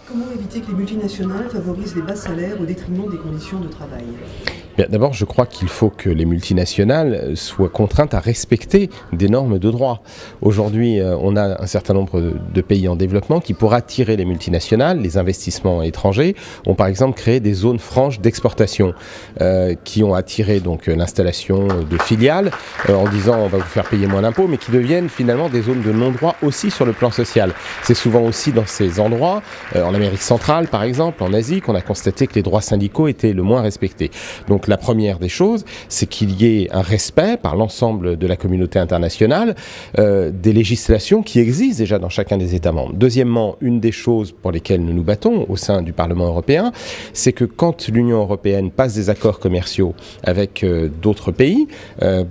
Comment éviter que les multinationales favorisent les bas salaires au détriment des conditions de travail ? Bien, d'abord, je crois qu'il faut que les multinationales soient contraintes à respecter des normes de droit. Aujourd'hui, on a un certain nombre de pays en développement qui, pour attirer les multinationales, les investissements étrangers, ont par exemple créé des zones franches d'exportation qui ont attiré donc l'installation de filiales en disant on va vous faire payer moins d'impôts, mais qui deviennent finalement des zones de non-droit aussi sur le plan social. C'est souvent aussi dans ces endroits, en Amérique centrale par exemple, en Asie, qu'on a constaté que les droits syndicaux étaient le moins respectés. Donc la première des choses, c'est qu'il y ait un respect par l'ensemble de la communauté internationale des législations qui existent déjà dans chacun des États membres. Deuxièmement, une des choses pour lesquelles nous nous battons au sein du Parlement européen, c'est que quand l'Union européenne passe des accords commerciaux avec d'autres pays,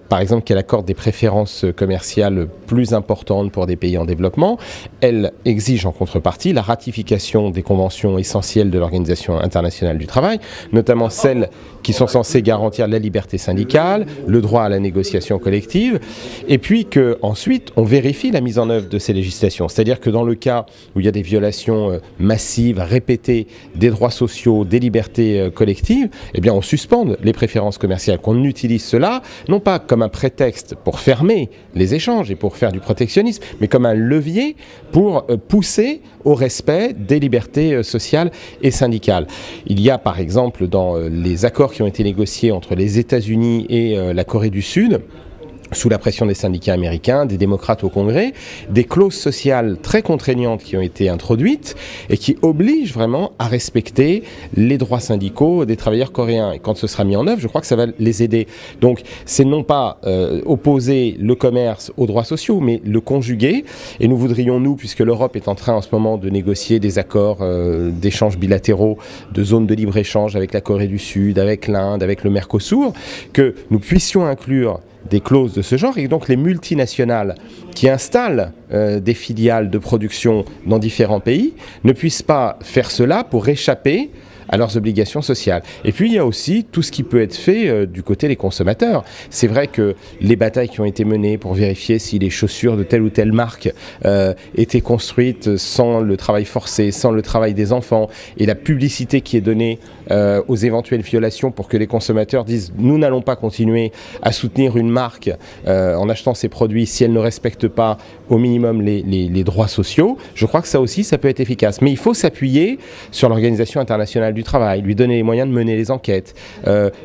par exemple qu'elle accorde des préférences commerciales plus importantes pour des pays en développement, elle exige en contrepartie la ratification des conventions essentielles de l'Organisation internationale du travail, notamment celles qui sont censées garantir la liberté syndicale, le droit à la négociation collective, et puis qu'ensuite on vérifie la mise en œuvre de ces législations. C'est-à-dire que dans le cas où il y a des violations massives, répétées des droits sociaux, des libertés collectives, eh bien on suspende les préférences commerciales, qu'on utilise cela non pas comme un prétexte pour fermer les échanges et pour faire du protectionnisme, mais comme un levier pour pousser au respect des libertés sociales et syndicales. Il y a par exemple dans les accords qui ont été négociés entre les États-Unis et la Corée du Sud, sous la pression des syndicats américains, des démocrates au Congrès, des clauses sociales très contraignantes qui ont été introduites et qui obligent vraiment à respecter les droits syndicaux des travailleurs coréens. Et quand ce sera mis en œuvre, je crois que ça va les aider. Donc c'est non pas opposer le commerce aux droits sociaux, mais le conjuguer. Et nous voudrions, nous, puisque l'Europe est en train en ce moment de négocier des accords d'échanges bilatéraux, de zones de libre-échange avec la Corée du Sud, avec l'Inde, avec le Mercosur, que nous puissions inclure des clauses de ce genre, et donc les multinationales qui installent des filiales de production dans différents pays ne puissent pas faire cela pour échapper à leurs obligations sociales. Et puis il y a aussi tout ce qui peut être fait du côté des consommateurs. C'est vrai que les batailles qui ont été menées pour vérifier si les chaussures de telle ou telle marque étaient construites sans le travail forcé, sans le travail des enfants, et la publicité qui est donnée aux éventuelles violations pour que les consommateurs disent nous n'allons pas continuer à soutenir une marque en achetant ces produits si elle ne respecte pas au minimum les droits sociaux. Je crois que ça aussi, ça peut être efficace. Mais il faut s'appuyer sur l'Organisation internationale du travail, lui donner les moyens de mener les enquêtes,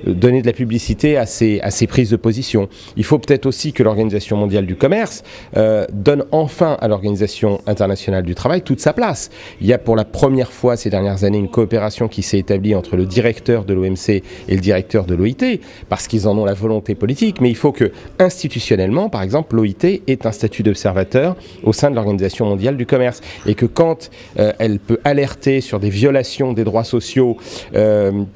donner de la publicité à ses prises de position. Il faut peut-être aussi que l'Organisation mondiale du commerce donne enfin à l'Organisation internationale du travail toute sa place. Il y a pour la première fois ces dernières années une coopération qui s'est établie entre le directeur de l'OMC et le directeur de l'OIT, parce qu'ils en ont la volonté politique, mais il faut que, institutionnellement, par exemple, l'OIT ait un statut d'observateur au sein de l'Organisation mondiale du commerce, et que quand elle peut alerter sur des violations des droits sociaux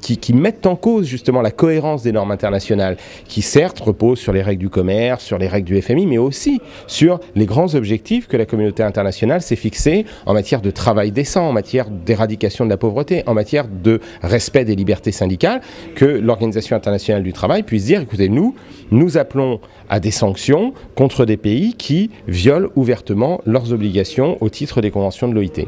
qui mettent en cause justement la cohérence des normes internationales, qui certes reposent sur les règles du commerce, sur les règles du FMI, mais aussi sur les grands objectifs que la communauté internationale s'est fixés en matière de travail décent, en matière d'éradication de la pauvreté, en matière de respect des libertés syndicales, que l'Organisation internationale du travail puisse dire, écoutez, nous appelons à des sanctions contre des pays qui violent ouvertement leurs obligations au titre des conventions de l'OIT.